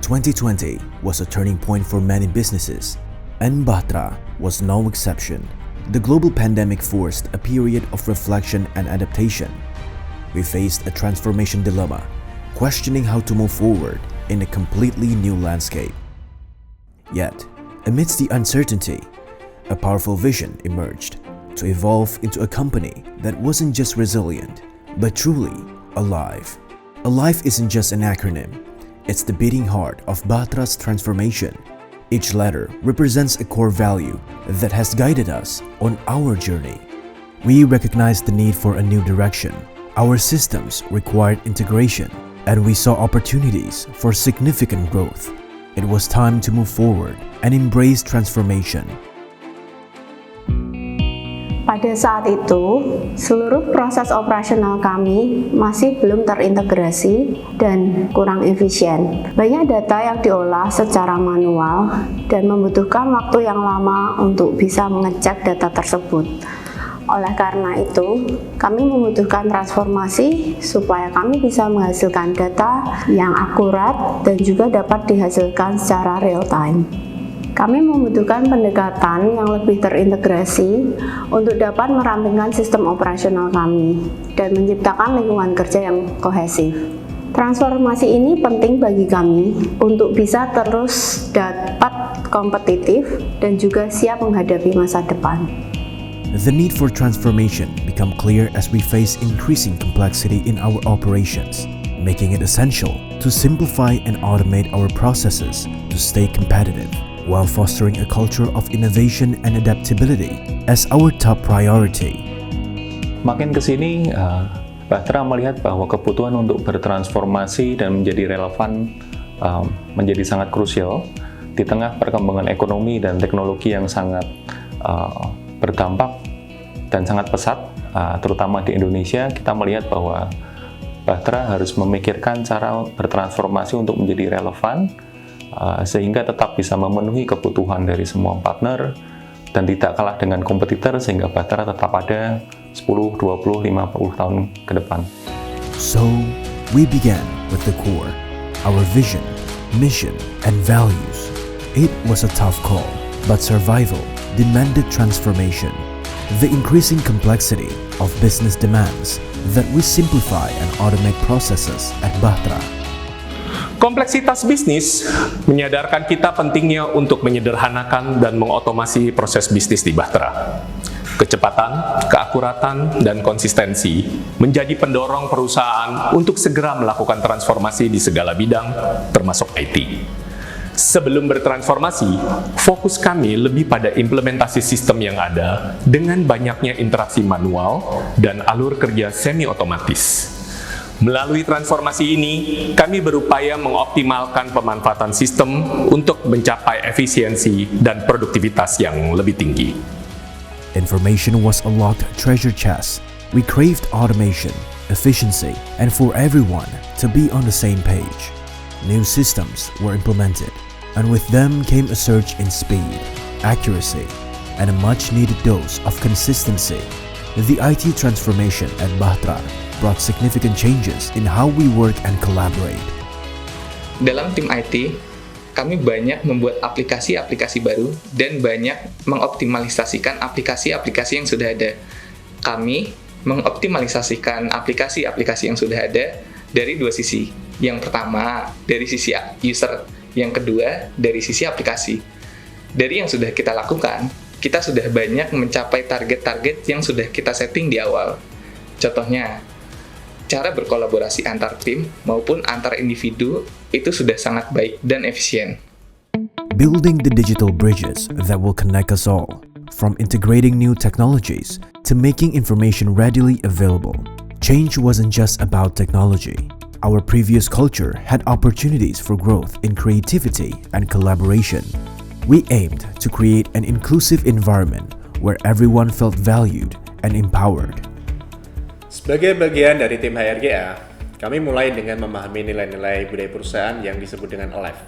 2020 was a turning point for many businesses, and Bahtera was no exception. The global pandemic forced a period of reflection and adaptation. We faced a transformation dilemma, questioning how to move forward in a completely new landscape. Yet, amidst the uncertainty, a powerful vision emerged to evolve into a company that wasn't just resilient, but truly alive. Alive isn't just an acronym, it's the beating heart of Bahtera's transformation. Each letter represents a core value that has guided us on our journey. We recognized the need for a new direction. Our systems required integration, and we saw opportunities for significant growth. It was time to move forward and embrace transformation. Pada saat itu, seluruh proses operasional kami masih belum terintegrasi dan kurang efisien. Banyak data yang diolah secara manual dan membutuhkan waktu yang lama untuk bisa mengecek data tersebut. Oleh karena itu, kami membutuhkan transformasi supaya kami bisa menghasilkan data yang akurat dan juga dapat dihasilkan secara real time. Kami membutuhkan pendekatan yang lebih terintegrasi untuk dapat merampingkan sistem operasional kami dan menciptakan lingkungan kerja yang kohesif. Transformasi ini penting bagi kami untuk bisa terus dapat kompetitif dan juga siap menghadapi masa depan. The need for transformation became clear as we face increasing complexity in our operations, making it essential to simplify and automate our processes to stay competitive, while fostering a culture of innovation and adaptability as our top priority. Makin kesini, Bahtera melihat bahwa kebutuhan untuk bertransformasi dan menjadi relevan menjadi sangat krusial di tengah perkembangan ekonomi dan teknologi yang sangat berdampak dan sangat pesat, terutama di Indonesia. Kita melihat bahwa Bahtera harus memikirkan cara bertransformasi untuk menjadi relevan, sehingga tetap bisa memenuhi kebutuhan dari semua partner dan tidak kalah dengan kompetitor, sehingga Bahtera tetap ada 10, 20, 50 tahun ke depan. So, we began with the core, our vision, mission, and values. It was a tough call, but survival demanded transformation. The increasing complexity of business demands that we simplify and automate processes at Bahtera. Kompleksitas bisnis menyadarkan kita pentingnya untuk menyederhanakan dan mengotomasi proses bisnis di Bahtera. Kecepatan, keakuratan, dan konsistensi menjadi pendorong perusahaan untuk segera melakukan transformasi di segala bidang, termasuk IT. Sebelum bertransformasi, fokus kami lebih pada implementasi sistem yang ada dengan banyaknya interaksi manual dan alur kerja semi-otomatis. Melalui transformasi ini, kami berupaya mengoptimalkan pemanfaatan sistem untuk mencapai efisiensi dan produktivitas yang lebih tinggi. Information was a locked treasure chest. We craved automation, efficiency, and for everyone to be on the same page. New systems were implemented, and with them came a surge in speed, accuracy, and a much-needed dose of consistency. The IT transformation at Bahtera brought significant changes in how we work and collaborate. Dalam tim IT, kami banyak membuat aplikasi-aplikasi baru dan banyak mengoptimalisasikan aplikasi-aplikasi yang sudah ada. Kami mengoptimalisasikan aplikasi-aplikasi yang sudah ada dari dua sisi. Yang pertama, dari sisi user. Yang kedua, dari sisi aplikasi. Dari yang sudah kita lakukan, kita sudah banyak mencapai target-target yang sudah kita setting di awal. Contohnya, cara berkolaborasi antar tim maupun antar individu itu sudah sangat baik dan efisien. Building the digital bridges that will connect us all, from integrating new technologies to making information readily available. Change wasn't just about technology. Our previous culture had opportunities for growth in creativity and collaboration. We aimed to create an inclusive environment where everyone felt valued and empowered. Sebagai bagian dari tim HRGA, kami mulai dengan memahami nilai-nilai budaya perusahaan yang disebut dengan ALIVE.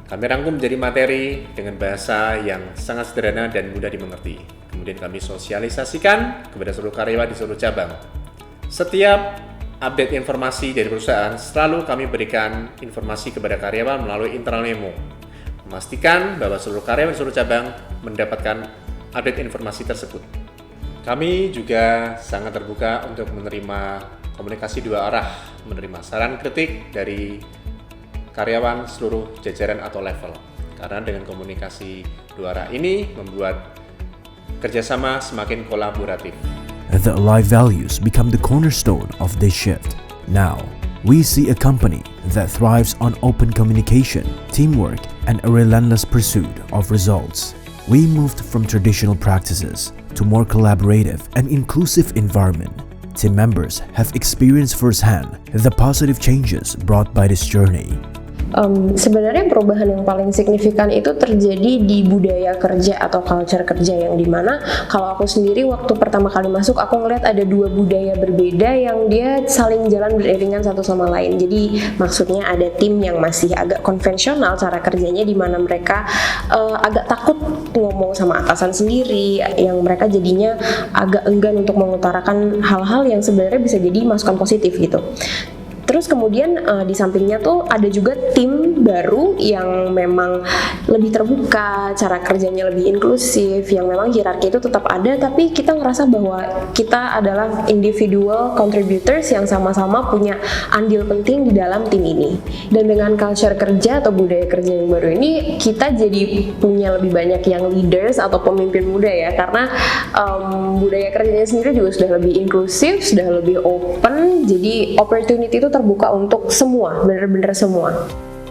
Kami rangkum menjadi materi dengan bahasa yang sangat sederhana dan mudah dimengerti. Kemudian kami sosialisasikan kepada seluruh karyawan di seluruh cabang. Setiap update informasi dari perusahaan, selalu kami berikan informasi kepada karyawan melalui internal memo, memastikan bahwa seluruh karyawan seluruh cabang mendapatkan update informasi tersebut. Kami juga sangat terbuka untuk menerima komunikasi dua arah, menerima saran kritik dari karyawan seluruh jajaran atau level. Karena dengan komunikasi dua arah ini membuat kerjasama semakin kolaboratif. The Alive values become the cornerstone of this shift. Now, we see a company that thrives on open communication, teamwork, and a relentless pursuit of results. We moved from traditional practices to more collaborative and inclusive environment. Team members have experienced firsthand the positive changes brought by this journey. Sebenarnya perubahan yang paling signifikan itu terjadi di budaya kerja atau culture kerja, yang dimana kalau aku sendiri waktu pertama kali masuk aku ngeliat ada dua budaya berbeda yang dia saling jalan beriringan satu sama lain. Jadi maksudnya ada tim yang masih agak konvensional cara kerjanya, di mana mereka agak takut ngomong sama atasan sendiri, yang mereka jadinya agak enggan untuk mengutarakan hal-hal yang sebenarnya bisa jadi masukan positif gitu. Terus kemudian di sampingnya tuh ada juga tim baru yang memang lebih terbuka, cara kerjanya lebih inklusif, yang memang hierarki itu tetap ada, tapi kita ngerasa bahwa kita adalah individual contributors yang sama-sama punya andil penting di dalam tim ini. Dan dengan culture kerja atau budaya kerja yang baru ini, kita jadi punya lebih banyak yang leaders atau pemimpin muda ya, karena budaya kerjanya sendiri juga sudah lebih inklusif, sudah lebih open, jadi opportunity itu terbuka untuk semua, benar-benar semua.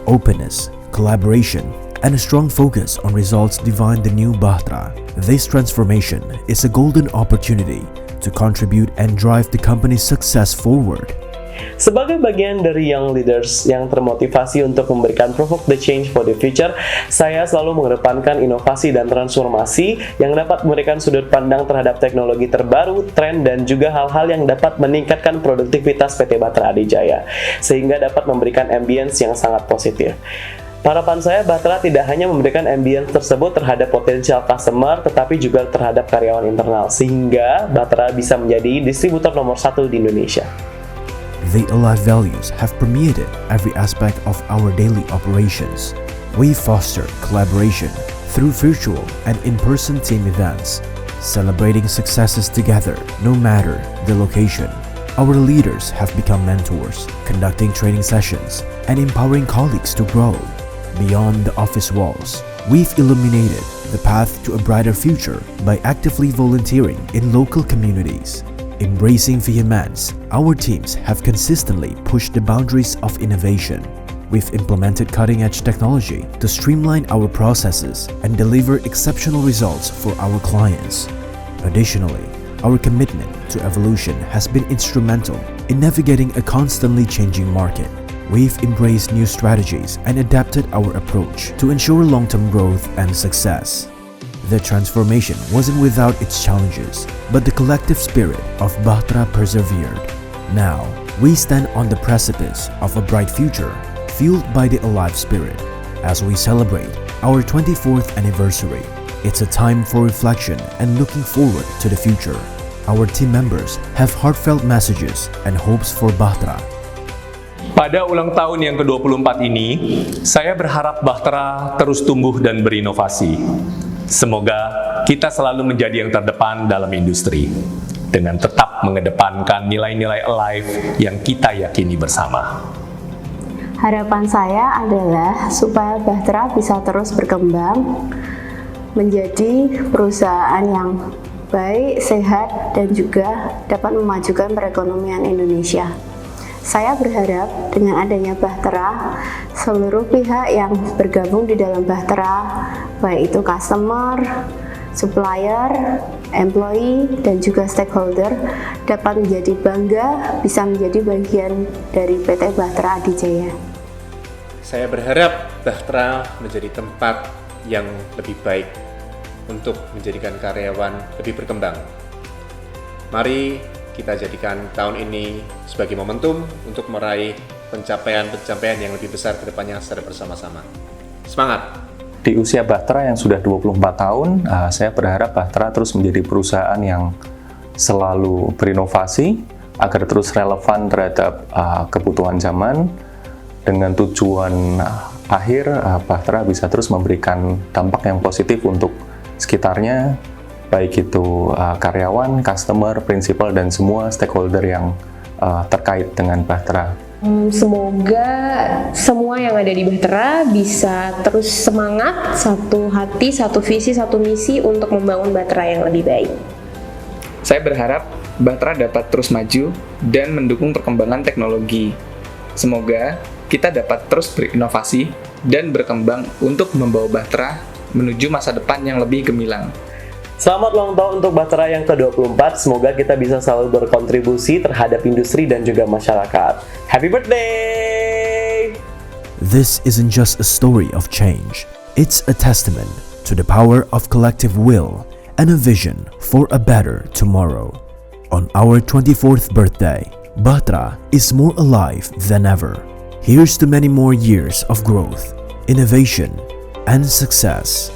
Openness, collaboration, and a strong focus on results define the new Bahtera. This transformation is a golden opportunity to contribute and drive the company's success forward. Sebagai bagian dari young leaders yang termotivasi untuk memberikan provoke the change for the future, saya selalu mengedepankan inovasi dan transformasi yang dapat memberikan sudut pandang terhadap teknologi terbaru, tren, dan juga hal-hal yang dapat meningkatkan produktivitas PT Bahtera Adijaya, sehingga dapat memberikan ambience yang sangat positif. Harapan saya, Bahtera tidak hanya memberikan ambience tersebut terhadap potensial customer, tetapi juga terhadap karyawan internal, sehingga Bahtera bisa menjadi distributor nomor 1 di Indonesia. The Alive values have permeated every aspect of our daily operations. We foster collaboration through virtual and in-person team events, celebrating successes together no matter the location. Our leaders have become mentors, conducting training sessions and empowering colleagues to grow beyond the office walls. We've illuminated the path to a brighter future by actively volunteering in local communities. Embracing vehemence, our teams have consistently pushed the boundaries of innovation. We've implemented cutting-edge technology to streamline our processes and deliver exceptional results for our clients. Additionally, our commitment to evolution has been instrumental in navigating a constantly changing market. We've embraced new strategies and adapted our approach to ensure long-term growth and success. The transformation wasn't without its challenges, but the collective spirit of Bahtera persevered. Now, we stand on the precipice of a bright future, fueled by the Alive spirit. As we celebrate our 24th anniversary, it's a time for reflection and looking forward to the future. Our team members have heartfelt messages and hopes for Bahtera. Pada ulang tahun yang ke-24 ini, saya berharap Bahtera terus tumbuh dan berinovasi. Semoga kita selalu menjadi yang terdepan dalam industri, dengan tetap mengedepankan nilai-nilai Alive yang kita yakini bersama. Harapan saya adalah supaya Bahtera bisa terus berkembang menjadi perusahaan yang baik, sehat, dan juga dapat memajukan perekonomian Indonesia. Saya berharap dengan adanya Bahtera, seluruh pihak yang bergabung di dalam Bahtera, baik itu customer, supplier, employee, dan juga stakeholder, dapat menjadi bangga bisa menjadi bagian dari PT Bahtera Adijaya. Saya berharap Bahtera menjadi tempat yang lebih baik untuk menjadikan karyawan lebih berkembang. Mari kita jadikan tahun ini sebagai momentum untuk meraih pencapaian-pencapaian yang lebih besar ke depannya secara bersama-sama. Semangat! Di usia Bahtera yang sudah 24 tahun, saya berharap Bahtera terus menjadi perusahaan yang selalu berinovasi, agar terus relevan terhadap kebutuhan zaman dengan tujuan akhir Bahtera bisa terus memberikan dampak yang positif untuk sekitarnya, baik itu karyawan, customer, principal, dan semua stakeholder yang terkait dengan Bahtera. Semoga semua yang ada di Bahtera bisa terus semangat, satu hati, satu visi, satu misi untuk membangun Bahtera yang lebih baik. Saya berharap Bahtera dapat terus maju dan mendukung perkembangan teknologi. Semoga kita dapat terus berinovasi dan berkembang untuk membawa Bahtera menuju masa depan yang lebih gemilang. Selamat ulang tahun untuk Bahtera yang ke-24. Semoga kita bisa selalu berkontribusi terhadap industri dan juga masyarakat. Happy birthday! This isn't just a story of change. It's a testament to the power of collective will and a vision for a better tomorrow. On our 24th birthday, Bahtera is more alive than ever. Here's to many more years of growth, innovation, and success.